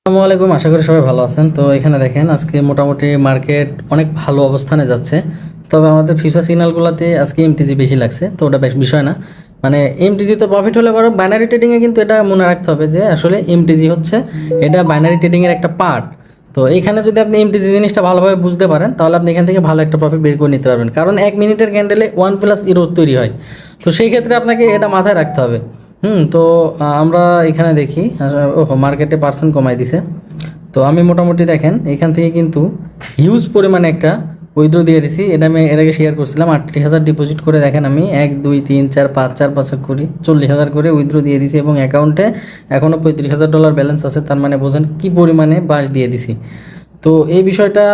আসসালামু আলাইকুম, আশা করি সবাই ভালো আছেন। তো এখানে দেখেন আজকে মোটামুটি মার্কেট অনেক ভালো অবস্থানে যাচ্ছে। তবে আমাদের ফিউচার সিগন্যালগুলোতে আজকে এমটিজি বেশি লাগছে, তো ওটা বেশ বিষয় না। মানে এমটিজিতে প্রফিট হলে বড় বাইনারি ট্রেডিংয়ে কিন্তু এটা মনে রাখতে হবে যে আসলে এমটিজি হচ্ছে এটা বাইনারি ট্রেডিংয়ের একটা পার্ট। তো এখানে যদি আপনি এমটিজি জিনিসটা ভালোভাবে বুঝতে পারেন তাহলে আপনি এখান থেকে ভালো একটা প্রফিট বের করে নিতে পারবেন, কারণ 1 মিনিটের ক্যান্ডেলে 1+ ইরো তৈরি হয়। তো সেই ক্ষেত্রে আপনাকে এটা মাথায় রাখতে হবে। তো আমরা এখানে দেখি ওহো মার্কেটে পার্সেন্ট কমাই দিছে। তো আমি মোটামুটি দেখেন এখান থেকে কিন্তু হিউজ পরিমাণে একটা উইথড্র দিয়ে দিছি। এটা আমি এর আগে শেয়ার করছিলাম, 38,000 ডিপোজিট করে দেখেন আমি 1 2 3 4 5 4 5 করি 40,000 করে উইথড্র দিয়ে দিছি এবং অ্যাকাউন্টে এখনও $35,000 ব্যালেন্স আছে। তার মানে বোঝেন কী পরিমাণে বাস দিয়ে দিছি। তো এই বিষয়টা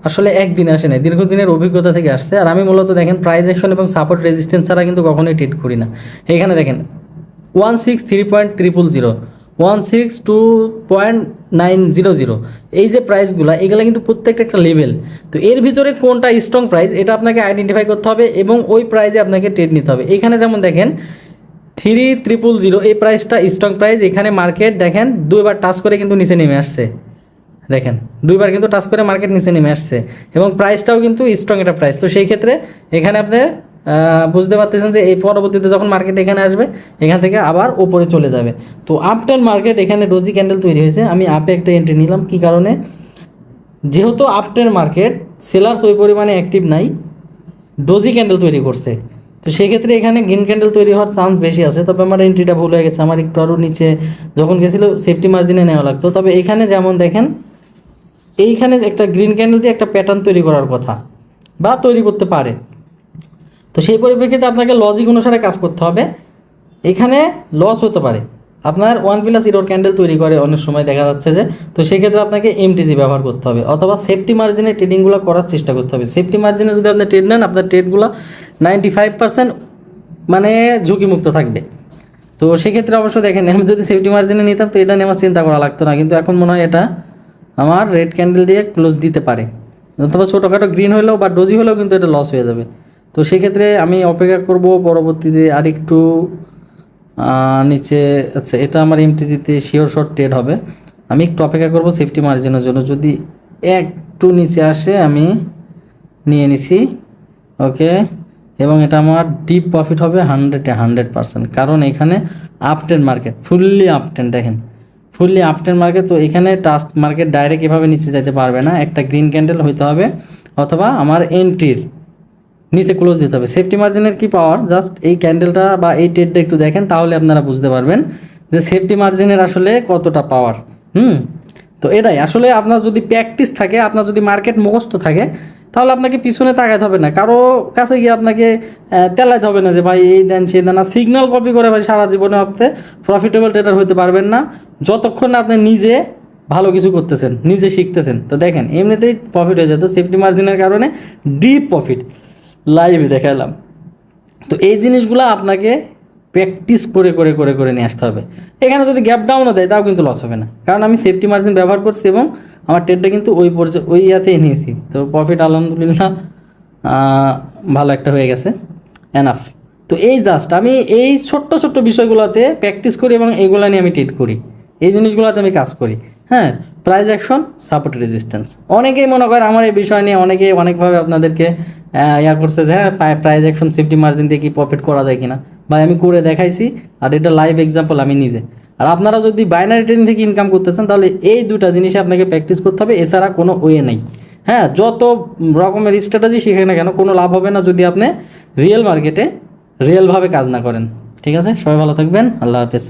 আসলে একদিন আসে না, দীর্ঘদিনের অভিজ্ঞতা থেকে আসছে। আর আমি মূলত দেখেন প্রাইস অ্যাকশন এবং সাপোর্ট রেজিস্ট্যান্স ছাড়া কিন্তু কখনোই ট্রেড করি না। এখানে দেখেন 163.000, 162.900, এই যে প্রাইসগুলো এগুলো কিন্তু প্রত্যেকটা একটা লেভেল। তো এর ভিতরে কোনটা স্ট্রং প্রাইস এটা আপনাকে আইডেন্টিফাই করতে হবে এবং ওই প্রাইসে আপনাকে ট্রেড নিতে হবে। এখানে যেমন দেখেন 3,000 এই প্রাইসটা স্ট্রং প্রাইস। এখানে মার্কেট দেখেন দুইবার টাচ করে কিন্তু নিচে নেমে আসছে। দেখেন দুইবার কিন্তু টাচ করে মার্কেট নিচে নেমে আসছে এবং প্রাইসটাও কিন্তু স্ট্রং একটা প্রাইস। তো সেই ক্ষেত্রে এখানে আপনি বুঝতে পারতেছেন যে এই পরবর্তীতে যখন মার্কেট এখানে আসবে এখান থেকে আবার ওপরে চলে যাবে। তো আপটেন মার্কেট এখানে ডোজি ক্যান্ডেল তৈরি হয়েছে, আমি আপে একটা এন্ট্রি নিলাম। কী কারণে? যেহেতু আপটেন মার্কেট সেলার্স ওই পরিমাণে অ্যাক্টিভ নাই, ডোজি ক্যান্ডেল তৈরি করছে। তো সেই ক্ষেত্রে এখানে গ্রিন ক্যান্ডেল তৈরি হওয়ার চান্স বেশি আছে। তবে আমার এন্ট্রিটা ভুল হয়ে গেছে, আমার একটু আরও নিচে যখন গেছিলো সেফটি মার্জিনে নেওয়া লাগতো। তবে এখানে যেমন দেখেন এইখানে একটা গ্রিন ক্যান্ডেল দিয়ে একটা প্যাটার্ন তৈরি করার কথা বা তৈরি করতে পারে। তো সেই পরিপ্রেক্ষিতে আপনাকে লজিক অনুসারে কাজ করতে হবে। এখানে লস হতে পারে, আপনার 1+ ইরোর ক্যান্ডেল তৈরি করে অনেক সময় দেখা যাচ্ছে যে। তো সেক্ষেত্রে আপনাকে এমটিজি ব্যবহার করতে হবে অথবা সেফটি মার্জিনে ট্রেডিংগুলো করার চেষ্টা করতে হবে। সেফটি মার্জিনে যদি আপনি ট্রেড নেন আপনার ট্রেডগুলো 95% মানে ঝুঁকিমুক্ত থাকবে। তো সেক্ষেত্রে অবশ্য দেখেন আমি যদি সেফটি মার্জিনে নিতাম তো এটা নিয়ে আমার চিন্তা করা লাগতো না, কিন্তু এখন মনে হয় এটা আমার রেড ক্যান্ডেল দিয়ে ক্লোজ দিতে পারে, অথবা ছোটোখাটো গ্রিন হলেও বা ডোজি হলেও কিন্তু এটা লস হয়ে যাবে। তো সেক্ষেত্রে আমি অপেক্ষা করব পরবর্তীতে আরেকটু নিচে। আচ্ছা, এটা আমার এমটিজিতে শিওর শর্ট ট্রেড হবে। আমি একটু অপেক্ষা করব সেফটি মার্জিনের জন্য, যদি একটু নিচে আসে আমি নিয়ে নিছি। ওকে, এবং এটা আমার ডিপ প্রফিট হবে 100%, কারণ এখানে আপটেন মার্কেট ফুললি আপটেন। দেখেন ফুললি আপটেন মার্কেট। তো এখানে টাস্ট মার্কেট ডাইরেক্ট এভাবে নিচে যেতে পারবে না, একটা গ্রিন ক্যান্ডেল হইতে হবে অথবা আমার এন্ট্রির নিচে ক্লোজ দিতে হবে। সেফটি মার্জিনের কি পাওয়ার, জাস্ট এই ক্যান্ডেলটা বা এই ট্রেডটা একটু দেখেন তাহলে আপনারা বুঝতে পারবেন যে সেফটি মার্জিনের আসলে কতটা পাওয়ার। তো এটাই আসলে আপনার যদি প্র্যাকটিস থাকে, আপনার যদি মার্কেট মুখস্থ থাকে, তাহলে আপনাকে পিছনে তাকাইতে হবে না, কারো কাছে গিয়ে আপনাকে তেলাইতে হবে না যে ভাই এই দেন সেই দেন। আর সিগন্যাল কপি করে ভাই সারা জীবনে আপনি প্রফিটেবল ট্রেডার হতে পারবেন না যতক্ষণ না আপনি নিজে ভালো কিছু করতেছেন, নিজে শিখতেছেন। তো দেখেন এমনিতেই প্রফিট হয়ে যেত সেফটি মার্জিনের কারণে, ডিপ প্রফিট লাইভে দেখালাম। তো এই জিনিসগুলো আপনাকে প্র্যাকটিস করে করে করে করে নিয়ে আসতে হবে। এখানে যদি গ্যাপ ডাউনও দেয় তাও কিন্তু লস হবে না, কারণ আমি সেফটি মার্জিন ব্যবহার করছি এবং আমার ট্রেডটা কিন্তু ওই ইয়াতেই নিয়েছি। তো প্রফিট আলহামদুলিল্লাহ ভালো একটা হয়ে গেছে, এনাফ। তো এই জাস্ট আমি এই ছোট্ট ছোট্ট বিষয়গুলোতে প্র্যাকটিস করি এবং এইগুলো নিয়ে আমি ট্রেড করি, এই জিনিসগুলোতে আমি কাজ করি। হ্যাঁ, প্রাইস অ্যাকশন, সাপোর্ট রেজিস্ট্যান্স। অনেকেই মনে করেন আমার এই বিষয় নিয়ে অনেকেই অনেকভাবে আপনাদেরকে করছে যে হ্যাঁ প্রাইস অ্যাকশন সেফটি মার্জিন দিয়ে কি প্রফিট করা যায় কিনা। ভাই আমি করে দেখাইছি, আর এটা লাইভ এক্সাম্পল আমি নিজে। আর আপনারা যদি বাইনারি ট্রেডিং থেকে ইনকাম করতেছেন তাহলে এই দুটা জিনিসে আপনাকে প্র্যাকটিস করতে হবে, এছাড়া কোনো ওয়ে নেই। হ্যাঁ, যত রকমের স্ট্র্যাটেজি শিখে না কেন কোনো লাভ হবে না যদি আপনি রিয়েল মার্কেটে রিয়েলভাবে কাজ না করেন। ঠিক আছে, সবাই ভালো থাকবেন, আল্লাহ হাফেজ।